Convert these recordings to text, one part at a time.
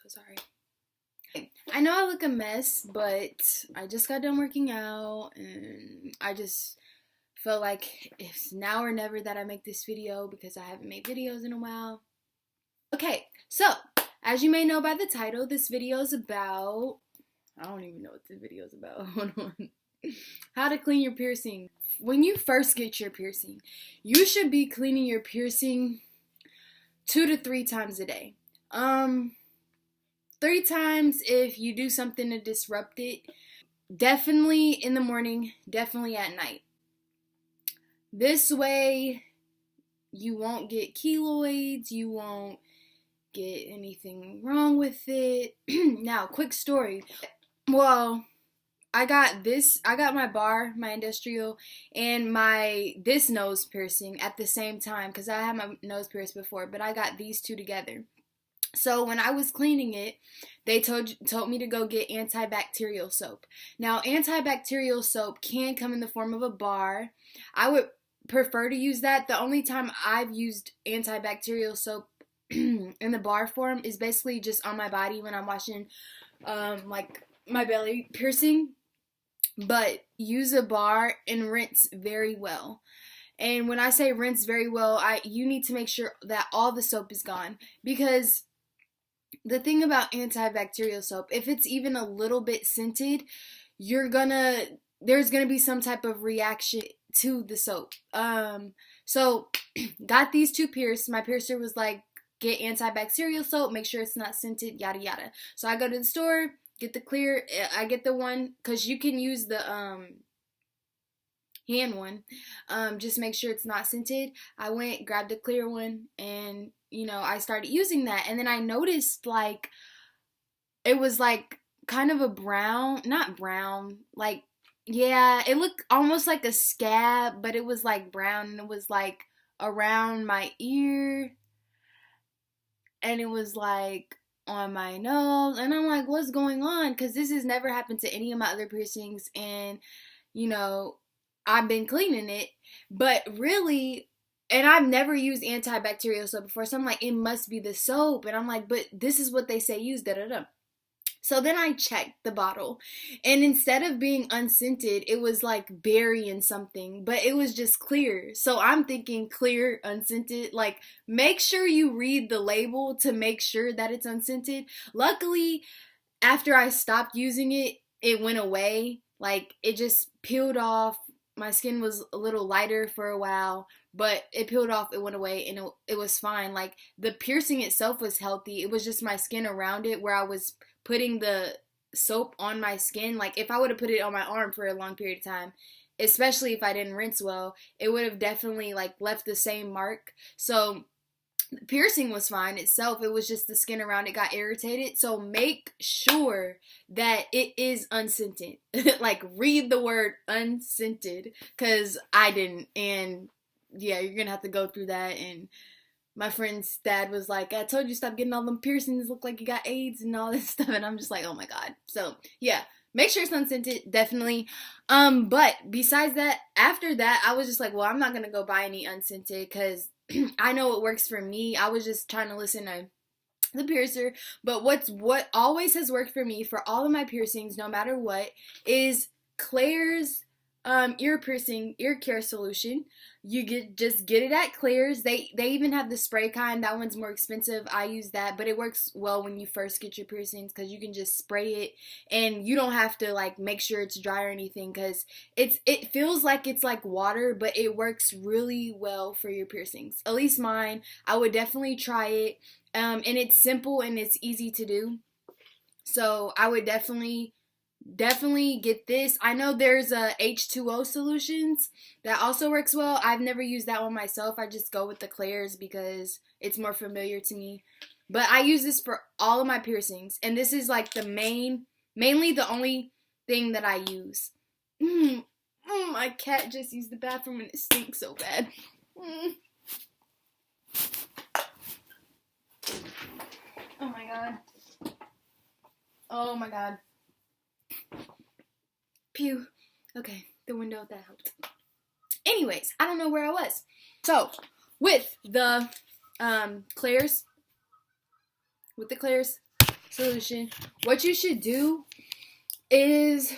so sorry. I know I look a mess, but I just got done working out, and I just felt like it's now or never that I make this video because I haven't made videos in a while. Okay, so as you may know by the title, this video is about, I don't even know what this video is about. Hold on. How to clean your piercing. When you first get your piercing, you should be cleaning your piercing 2 to 3 times a day. 3 times if you do something to disrupt it. Definitely in the morning, definitely at night. This way, you won't get keloids, you won't get anything wrong with it. Now, quick story. Well, I got my industrial, and this nose piercing at the same time, because I had my nose pierced before, but I got these two together. So when I was cleaning it, they told me to go get antibacterial soap. Now, antibacterial soap can come in the form of a bar. I would prefer to use that. The only time I've used antibacterial soap in the bar form is basically just on my body when I'm washing like my belly piercing. But use a bar and rinse very well. And when I say rinse very well, you need to make sure that all the soap is gone, because the thing about antibacterial soap, if it's even a little bit scented, there's gonna be some type of reaction to the soap. So got these two pierced. My piercer was like, get antibacterial soap, make sure it's not scented, yada yada. So I go to the store, get the clear. I get the one, because you can use the hand one. Just make sure it's not scented. I went, grabbed the clear one, and I started using that. And then I noticed, like, it was like kind of a brown, not brown, like, yeah, it looked almost like a scab, but it was like brown, and it was like around my ear, and it was like on my nose, and I'm like, what's going on? Because this has never happened to any of my other piercings, and I've been cleaning it, but really, and I've never used antibacterial soap before, so I'm like, it must be the soap, and I'm like, but this is what they say use, da da da. So then I checked the bottle, and instead of being unscented, it was like berry and something, but it was just clear. So I'm thinking clear, unscented. Like, make sure you read the label to make sure that it's unscented. Luckily, after I stopped using it, it went away. Like, it just peeled off. My skin was a little lighter for a while, but it peeled off, it went away, and it was fine. Like, the piercing itself was healthy. It was just my skin around it where I was putting the soap on my skin. Like, if I would have put it on my arm for a long period of time, especially if I didn't rinse well, it would have definitely like left the same mark. So the piercing was fine itself. It was just the skin around it got irritated. So make sure that it is unscented. Like, read the word unscented, because I didn't. And yeah, you're gonna have to go through that. And my friend's dad was like, I told you stop getting all them piercings, look like you got AIDS and all this stuff. And I'm just like, oh my god. So yeah, make sure it's unscented, definitely. But besides that, after that, I was just like, well, I'm not gonna go buy any unscented, because I know it works for me. I was just trying to listen to the piercer. But what always has worked for me for all of my piercings, no matter what, is Claire's ear care solution. You just get it at Claire's. They even have the spray kind. That one's more expensive. I use that, but it works well when you first get your piercings, because you can just spray it and you don't have to like make sure it's dry or anything, because it feels like it's like water, but it works really well for your piercings. At least mine. I would definitely try it. And it's simple and it's easy to do. So I would definitely get this. I know there's a H2O solutions that also works well. I've never used that one myself. I just go with the Claire's because it's more familiar to me. But I use this for all of my piercings, and this is like the mainly the only thing that I use. My cat just used the bathroom and it stinks so bad. Oh my god. Oh my god. Pew. Okay, the window, that helped. Anyways, I don't know where I was. So, with the Claire's, solution. What you should do is,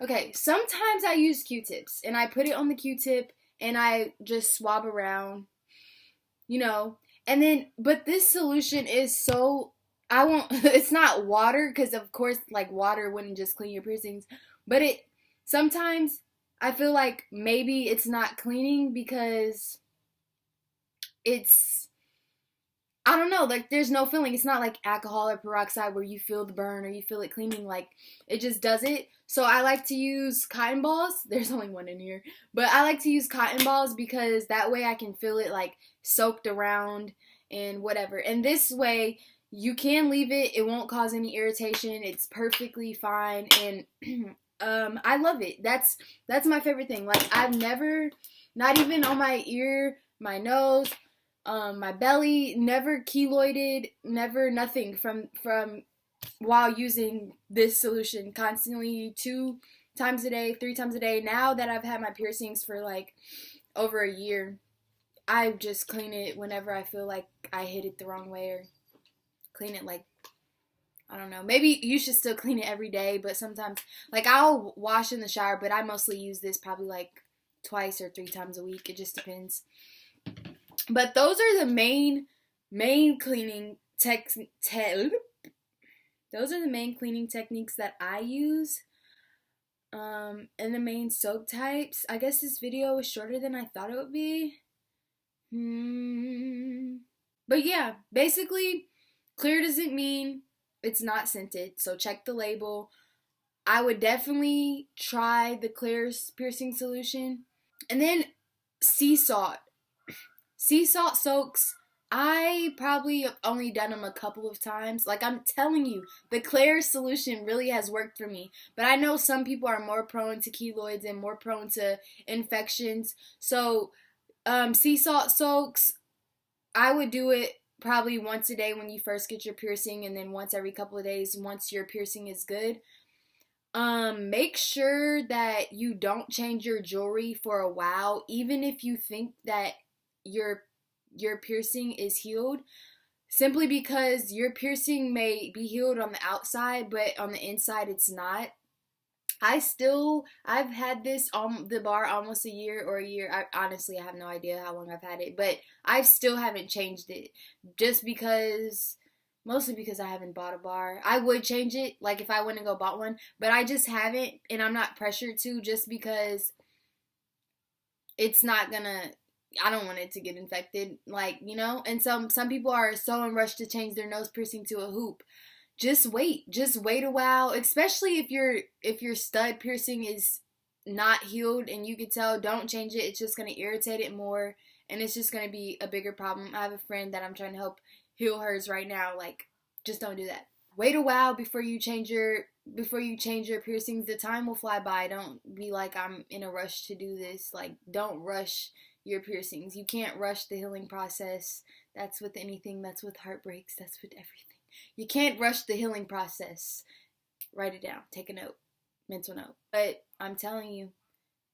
okay, sometimes I use Q-tips and I put it on the Q-tip and I just swab around, you know, and then, but this solution is so, I won't, it's not water, because of course, like, water wouldn't just clean your piercings, but it, sometimes I feel like maybe it's not cleaning because it's, I don't know, like, there's no feeling. It's not like alcohol or peroxide where you feel the burn or you feel it cleaning. Like, it just does it. So I like to use cotton balls. There's only one in here. But I like to use cotton balls because that way I can feel it, like, soaked around and whatever. And this way, you can leave it. It won't cause any irritation. It's perfectly fine. And I love it. That's my favorite thing. Like, I've never, not even on my ear, my nose, my belly, never keloided, never nothing from while using this solution constantly 2 times a day, 3 times a day. Now that I've had my piercings for like over a year, I just clean it whenever I feel like I hit it the wrong way, or clean it like, I don't know. Maybe you should still clean it every day, but sometimes, like, I'll wash in the shower, but I mostly use this probably like twice or 3 times a week. It just depends. But those are the main cleaning those are the main cleaning techniques that I use. And the main soap types. I guess this video was shorter than I thought it would be. But yeah, basically, clear doesn't mean it's not scented. So check the label. I would definitely try the clear piercing solution. And then sea salt. Sea salt soaks, I probably have only done them a couple of times. Like, I'm telling you, the Claire solution really has worked for me. But I know some people are more prone to keloids and more prone to infections. So, sea salt soaks, I would do it probably once a day when you first get your piercing, and then once every couple of days once your piercing is good. Make sure that you don't change your jewelry for a while, even if you think that your piercing is healed, simply because your piercing may be healed on the outside, but on the inside it's not. I've had this on the bar almost a year or a year. I have no idea how long I've had it, but I still haven't changed it, just because, mostly because I haven't bought a bar. I would change it, like, if I went and go bought one, but I just haven't, and I'm not pressured to, just because it's not gonna, I don't want it to get infected, like, you know. And some people are so in rush to change their nose piercing to a hoop. Just wait a while, especially if your stud piercing is not healed and you can tell. Don't change it. It's just going to irritate it more, and it's just going to be a bigger problem. I have a friend that I'm trying to help heal hers right now. Like, just don't do that. Wait a while before you change your piercings. The time will fly by. Don't be like, I'm in a rush to do this. Like, don't rush your piercings. You can't rush the healing process. That's with anything. That's with heartbreaks. That's with everything. You can't rush the healing process. Write it down. Take a note. Mental note. But I'm telling you,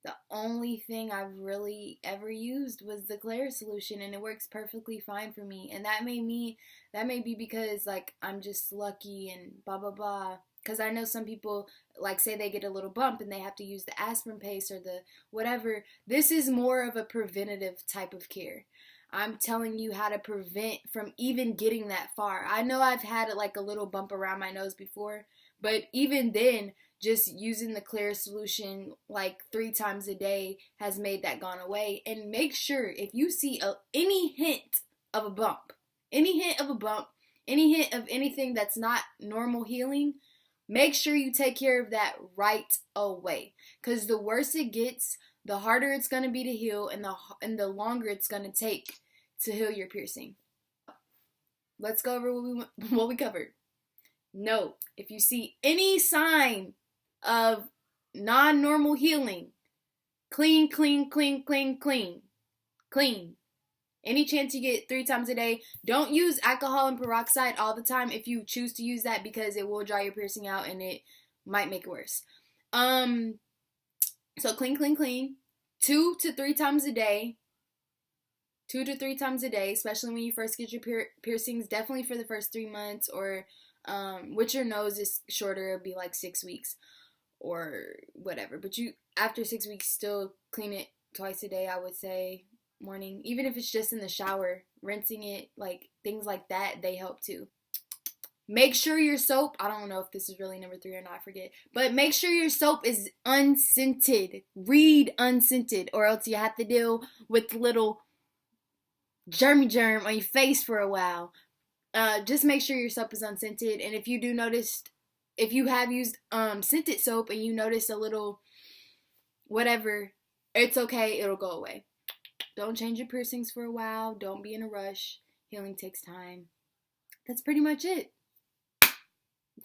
the only thing I've really ever used was the Claire solution, and it works perfectly fine for me. And that may be because, like, I'm just lucky and blah blah blah. Because I know some people, like, say they get a little bump and they have to use the aspirin paste or the whatever. This is more of a preventative type of care. I'm telling you how to prevent from even getting that far. I know I've had like a little bump around my nose before, but even then, just using the clear solution like 3 times a day has made that gone away. And make sure, if you see any hint of a bump, any hint of anything that's not normal healing, make sure you take care of that right away. Because the worse it gets, the harder it's going to be to heal, and the longer it's going to take to heal your piercing. Let's go over what we covered. No, if you see any sign of non-normal healing, clean. Any chance you get 3 times a day. Don't use alcohol and peroxide all the time if you choose to use that, because it will dry your piercing out and it might make it worse. So clean. 2 to 3 times a day. 2 to 3 times a day, especially when you first get your piercings. Definitely for the first 3 months, or with your nose is shorter, it'll be like 6 weeks or whatever. But you, after 6 weeks, still clean it twice a day, I would say. Morning, even if it's just in the shower, rinsing it, like things like that, they help too. Make sure your soap, I don't know if this is really number 3 or not, I forget, but make sure your soap is unscented. Read unscented, or else you have to deal with little germ on your face for a while. Just make sure your soap is unscented. And if you do notice, if you have used scented soap and you notice a little whatever, it's okay, it'll go away. Don't change your piercings for a while. Don't be in a rush. Healing takes time. That's pretty much it.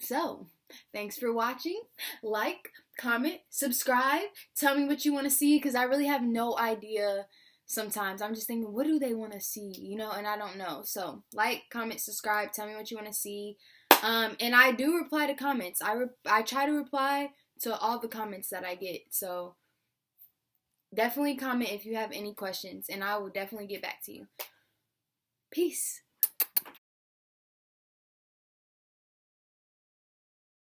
So, thanks for watching. Like, comment, subscribe. Tell me what you want to see, because I really have no idea sometimes. I'm just thinking, what do they want to see? You know, and I don't know. So, like, comment, subscribe. Tell me what you want to see. And I do reply to comments. I try to reply to all the comments that I get. So, definitely comment if you have any questions, and I will definitely get back to you. Peace.